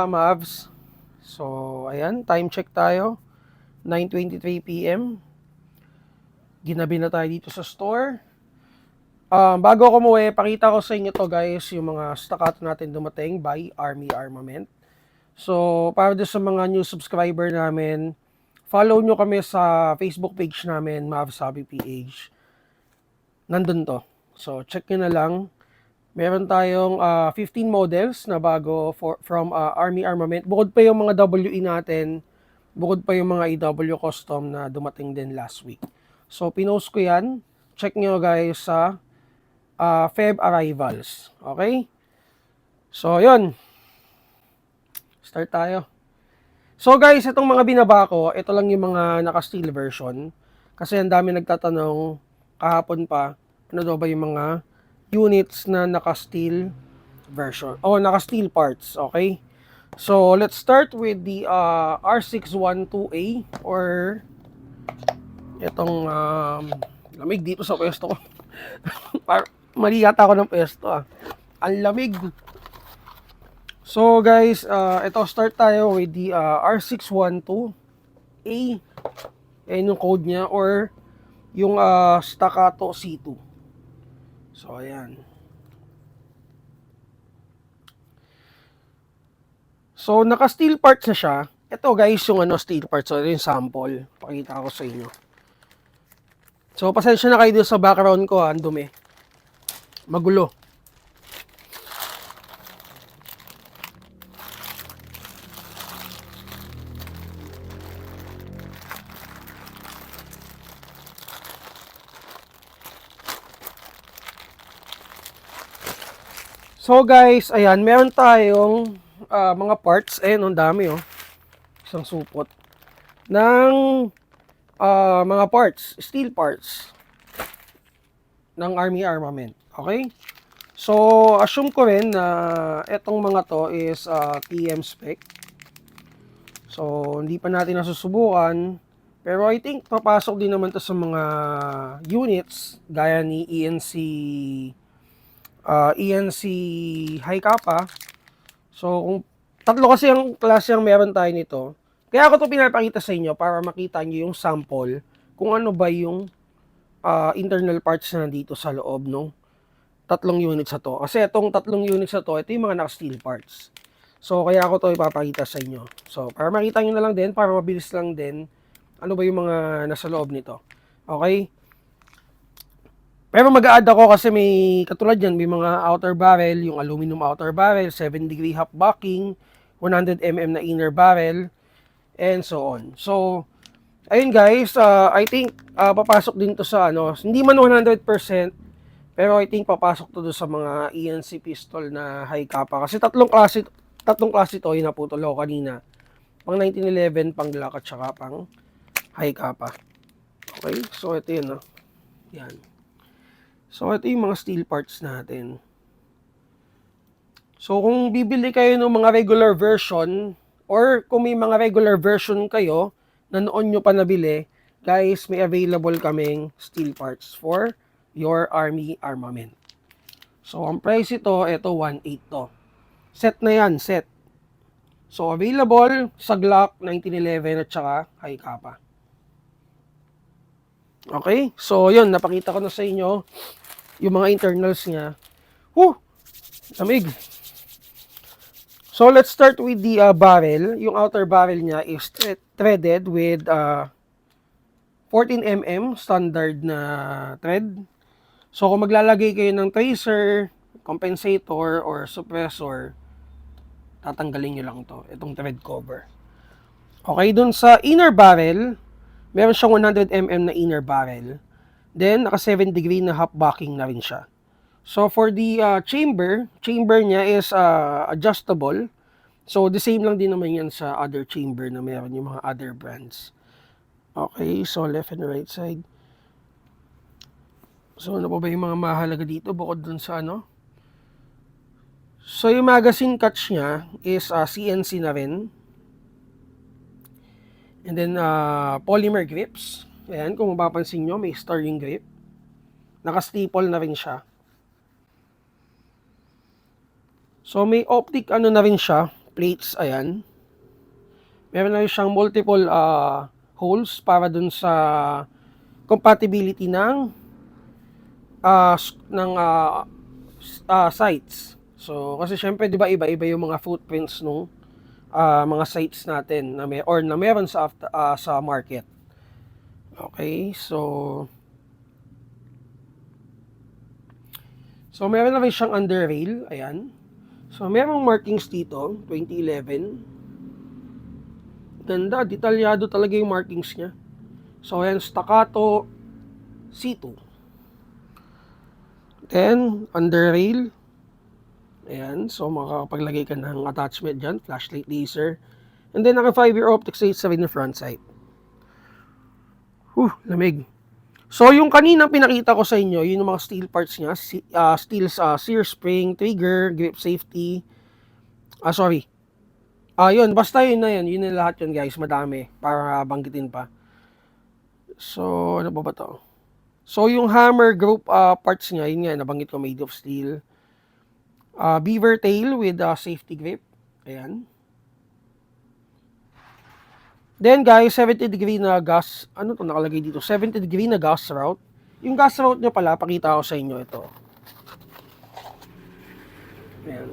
Mavs. So, ayan, time check tayo. 9:23 PM. Ginabi na tayo dito sa store. Bago ako umuwi, pakita ko sa inyo to guys, yung mga stockout natin dumating by Army Armament. So, para sa mga new subscriber namin, follow nyo kami sa Facebook page namin, Mavs Hobby PH. Nandun to. So, check nyo na lang. Meron tayong 15 models na bago from Army Armament. Bukod pa yung mga WE natin, bukod pa yung mga EW custom na dumating din last week. So, pinost ko yan. Check nyo guys sa Feb arrivals. Okay? So, yun. Start tayo. So guys, itong mga binaba ko, ito lang yung mga naka-steel version. Kasi ang dami nagtatanong kahapon pa, ano daw ba yung mga units na naka-steel version o naka-steel parts, okay? So let's start with the R612A or itong lamig dito sa pwesto ko. Mali yata ako ng pwesto Ang lamig. So guys, ito start tayo with the R612A. Ayan yung code niya or yung Staccato C2. So ayan. So naka-steel parts na siya. Ito guys yung steel parts. So ito yung sample. Pakita ko sa inyo. So pasensya na kayo dito sa background ko ang dumi. Magulo. So guys, ayan, meron tayong mga parts. Ayan, ang dami Isang supot. Ng mga parts, steel parts ng Army Armament. Okay? So, assume ko rin na etong mga to is TM spec. So, hindi pa natin nasusubukan. Pero I think papasok din naman to sa mga units gaya ni ENC High Kappa. So, kung tatlo kasi ang klase ang meron tayo nito. Kaya ako to pinapakita sa inyo para makita nyo yung sample kung ano ba yung internal parts na nandito sa loob ng tatlong units na to. Kasi itong tatlong units na to, ito yung mga naka-steel parts. So, kaya ako to ipapakita sa inyo. So, para makita nyo na lang din, para mabilis lang din, ano ba yung mga nasa loob nito. Okay? Pero mag-a-add ako kasi may katulad yan, may mga outer barrel, yung aluminum outer barrel, 7-degree half backing, 100mm na inner barrel, and so on. So, ayun guys, I think papasok din to sa hindi man 100%, pero I think papasok to do sa mga ENC pistol na high kappa. Kasi tatlong klase to, yung naputol ako kanina. Pang 1911, pang Glock, at saka pang high kappa. Okay, so ito yun Yan. So, ito yung mga steel parts natin. So, kung bibili kayo ng mga regular version, or kung may mga regular version kayo, na noon nyo pa nabili, guys, may available kaming steel parts for your Army Armament. So, ang price ito 1.8 to. Set na yan, set. So, available sa Glock 1911 at saka high kappa. Okay? So, yun, napakita ko na sa inyo yung mga internals niya. Lamig. So, let's start with the barrel. Yung outer barrel niya is threaded with 14mm standard na thread. So, kung maglalagay kayo ng tracer, compensator, or suppressor, tatanggalin nyo lang to, itong thread cover. Okay, dun sa inner barrel, meron siyang 100mm na inner barrel. Then, naka 7-degree na half backing na rin siya. So, for the chamber niya is adjustable. So, the same lang din naman yan sa other chamber na meron yung mga other brands. Okay, so left and right side. So, ano pa ba yung mga mahalaga dito bukod dun sa So, yung magazine catch niya is CNC na rin. And then, polymer grips. Ayan, kung mapapansin nyo, may stirring grip. Naka-staple na rin siya. So, may optic na rin siya plates, ayan. Meron na rin siyang multiple holes para dun sa compatibility ng sites. So, kasi syempre, di ba, iba-iba yung mga footprints nung mga sites natin na na meron sa market. Okay, so meron na rin siyang under rail, ayan. So, merong markings dito, 2011. Ganda, detalyado talaga yung markings niya. So, ayan, staccato C2. Then, under rail. Ayan, so makakapaglagay ka ng attachment dyan, flashlight laser. And then, naka 5-year optics sa rin na front sight. Lamig. So, yung kaninang pinakita ko sa inyo, yun yung mga steel parts niya. Steel sear spring, trigger, grip safety. Yun, basta yun na yun. Yun na lahat yun, guys. Madami. Para banggitin pa. So, ano ba to? So, yung hammer group parts niya, yun nga, nabanggit ko, made of steel. Beaver tail with safety grip. Ayan. Then, guys, 70-degree na gas. Ano to nakalagay dito? 70-degree na gas route. Yung gas route niya pala, pakita ko sa inyo ito. Ayan.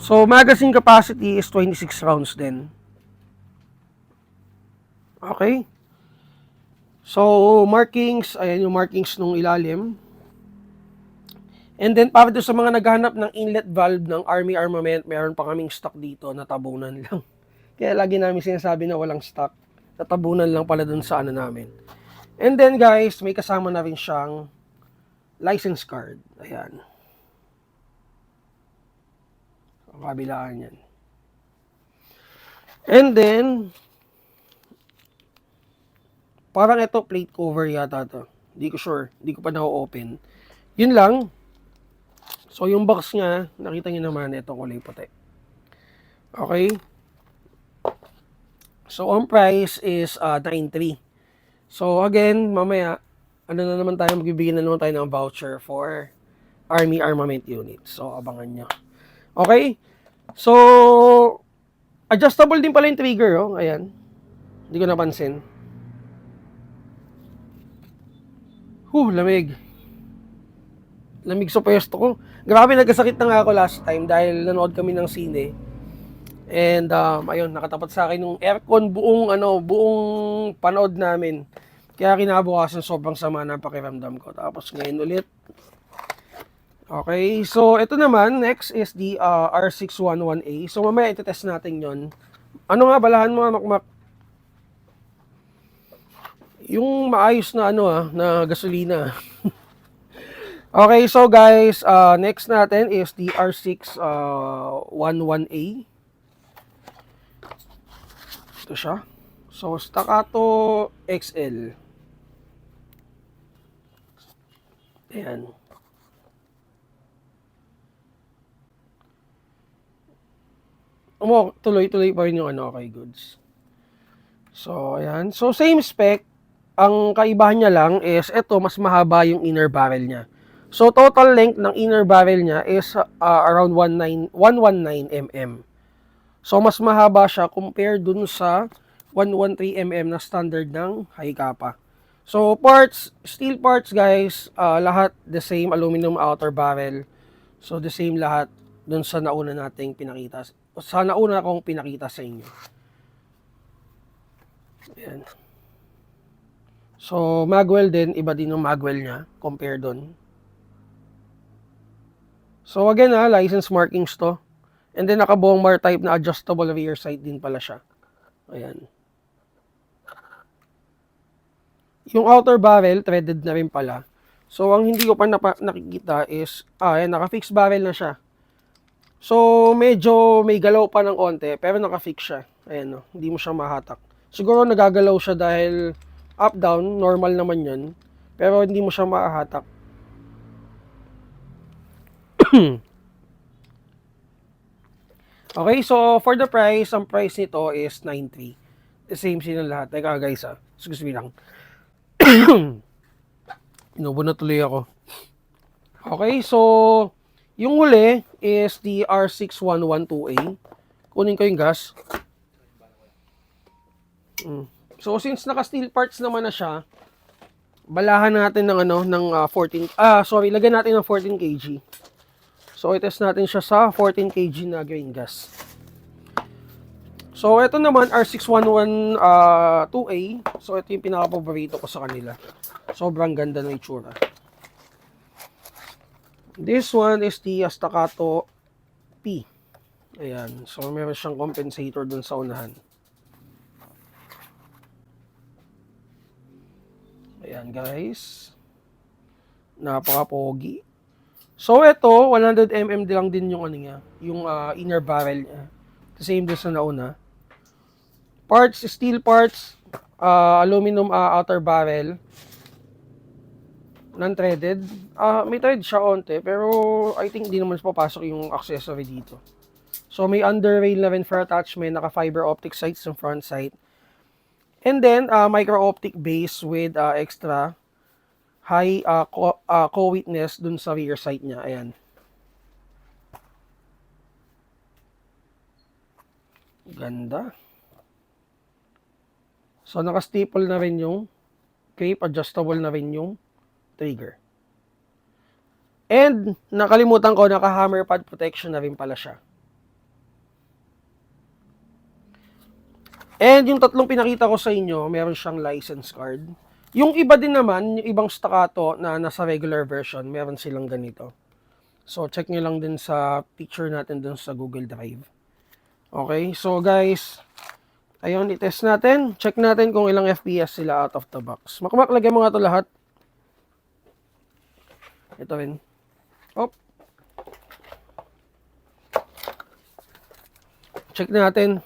So, magazine capacity is 26 rounds din. Okay. So, markings, ayan yung markings nung ilalim. And then, para doon sa mga naghahanap ng inlet valve ng Army Armament, meron pa kaming stock dito na tabunan lang. Kaya lagi namin sinasabi na walang stock. Natabunan lang pala doon sa ano namin. And then, guys, may kasama na rin siyang license card. Ayan. Ang kabilaan yan. And then, parang ito plate cover yata to. Hindi ko sure. Hindi ko pa na-open. Yun lang. So, yung box niya, nakita niyo naman, ito kulay puti. Okay. So, ang price is 9.3. So, again, mamaya, ano na naman tayo, magbibigyan na naman tayo ng voucher for Army Armament Unit. So, abangan nyo. Okay. So, adjustable din pala yung trigger, oh. Ayan. Hindi ko napansin. Lamig. Lamig sa pwesto ko. Grabe, nagkasakit na nga ako last time dahil nanood kami ng sine. And ayun, nakatapat sa akin yung aircon buong panood namin. Kaya kinabukasan sobrang sama ng pakiramdam ko. Tapos ngayon ulit. Okay, so ito naman, next is the R611A. So mamaya ito-test natin yon. Ano nga, balahan mo Makmak? Yung maayos na na gasolina. Okay, so guys, next natin is the R611A. Ito siya. So, staccato XL. Ayan. Tuloy-tuloy pa rin yung okay goods. So, ayan. So, same spec. Ang kaibahan niya lang is ito, mas mahaba yung inner barrel niya. So, total length ng inner barrel niya is around 119 mm. So, mas mahaba siya compared dun sa 113 mm na standard ng Hi-Capa. So, steel parts guys, lahat the same, aluminum outer barrel. So, the same lahat dun sa nauna nating pinakita. Sa nauna kong pinakita sa inyo. Ayan. So, magwell din, iba din yung magwell niya compare dun. So, again license markings to. And then, naka-buong bar type na adjustable rear sight din pala siya. Ayan. Yung outer barrel, threaded na rin pala. So, ang hindi ko pa nakikita is, ayan, naka-fixed barrel na siya. So, medyo may galaw pa ng konti, pero naka-fix siya. Ayan, no, hindi mo siya mahatak. Siguro nagagalaw siya dahil up-down, normal naman yun. Pero hindi mo siya mahatak. Okay, so for the price, ang price nito is 9.3. The same silang lahat. Teka guys excuse me lang. Inubo na tuloy ako. Okay, so Yung huli is the R6112A. Kunin ko yung gas. So since naka steel parts naman na siya, balahan natin ng lagyan natin ng 14 kg. So i-test natin siya sa 14 kg na grain gas. So ito naman R6112A. So ito yung pinaka-paborito ko sa kanila. Sobrang ganda ng itsura. This one is the Staccato P. Ayan. So meron siyang compensator dun sa unahan. Ayan guys. Napaka-pogi. So ito, 100mm lang din yung niya, yung inner barrel niya. Same din sa nauna. Parts, steel parts, aluminum outer barrel. Non-threaded. May thread siya onte, pero I think di naman papasok yung accessory dito. So may under rail na rin for attachment, naka fiber optic sights sa front sight. And then micro optic base with extra high co-witness dun sa rear sight niya. Ayan. Ganda. So naka-staple na rin yung cape, adjustable na rin yung trigger. And nakalimutan ko, naka-hammer pad protection na rin pala siya. And yung tatlong pinakita ko sa inyo, meron siyang license card. Yung iba din naman, yung ibang Staccato na nasa regular version, meron silang ganito. So check nyo lang din sa picture natin dun sa Google Drive. Okay, so guys, ayun, i-test natin. Check natin kung ilang FPS sila out of the box. Makmak, lagyan mo nga ito lahat. Ito rin. Op. Check natin.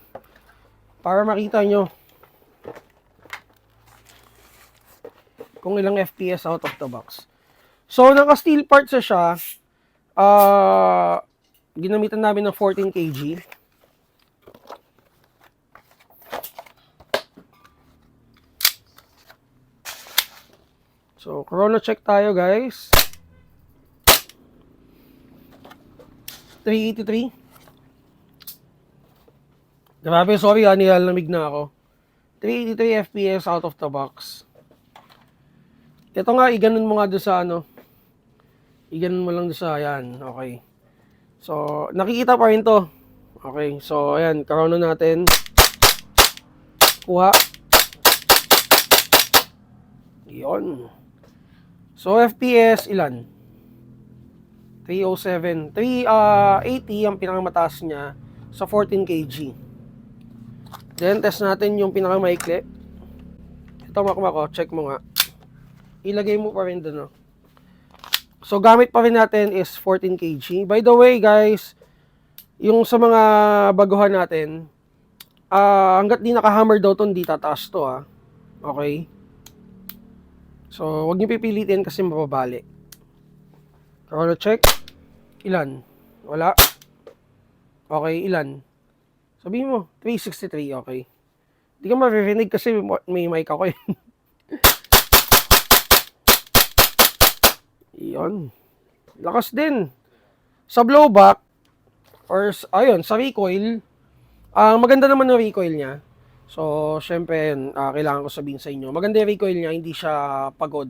Para makita nyo kung ilang FPS out of the box. So, naka-steel parts na siya. Ginamitan namin ng 14 kg. So, chrono check tayo guys. 383. Grabe, sorry nilalamig na ako. 383 FPS out of the box. Ito nga, iganon mo nga doon sa iganon mo lang doon sa, ayan, okay. So, nakikita pa rin to. Okay, so, ayan, chrono natin. Kuha. Yun. So, FPS, ilan? 307. 380 ang pinakamataas niya sa 14 kg. Then, test natin yung pinakamaikli. Ito, makmako, check mo nga. Ilagay mo pa rin doon. So, gamit pa rin natin is 14 kg. By the way, guys, yung sa mga baguhan natin, hanggat di naka-hammer daw to, hindi tataas to, ha. Okay? So, huwag niyo pipilitin kasi mababali. Chrono check. Ilan? Wala. Okay, ilan? Sabihin mo, 363, okay. Hindi ka maririnig kasi may mic ako eh. Iyon. Lakas din. Sa blowback, or ayun, sa recoil, maganda naman yung recoil niya. So, syempre, kailangan ko sabihin sa inyo. Maganda yung recoil niya, hindi siya pagod.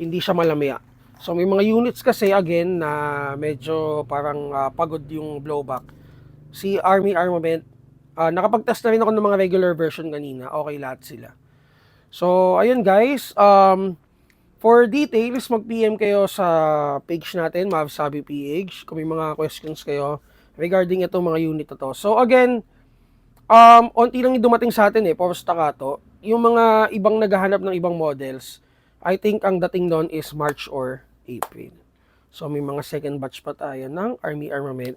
Hindi siya malamya. So, may mga units kasi, again, na medyo parang pagod yung blowback. Si Army Armament, nakapag-test na rin ako ng mga regular version kanina. Okay lahat sila. So, ayun guys. For details, mag-PM kayo sa page natin, Mavsabi PH, kung may mga questions kayo regarding itong mga unit na to. So, again, onti lang yung dumating sa atin for Staccato. Yung mga ibang naghahanap ng ibang models, I think ang dating doon is March or April. So, may mga second batch pa tayo ng Army Armament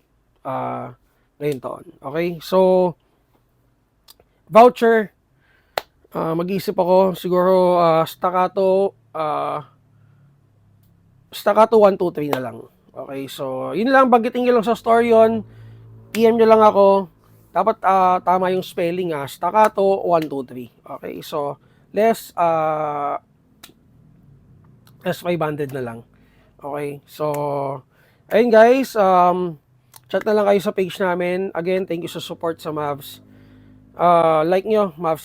ngayon taon. Okay? So, voucher, mag-iisip ako, siguro Staccato 123 na lang. Okay, so, yun lang, bagitin nyo lang sa store yun. PM nyo lang ako. Dapat tama yung spelling Staccato 123. Okay, so less 500 na lang. Okay, so Ayun guys, chat na lang kayo sa page namin. Again, thank you sa support sa Mavs. Like nyo, Mavs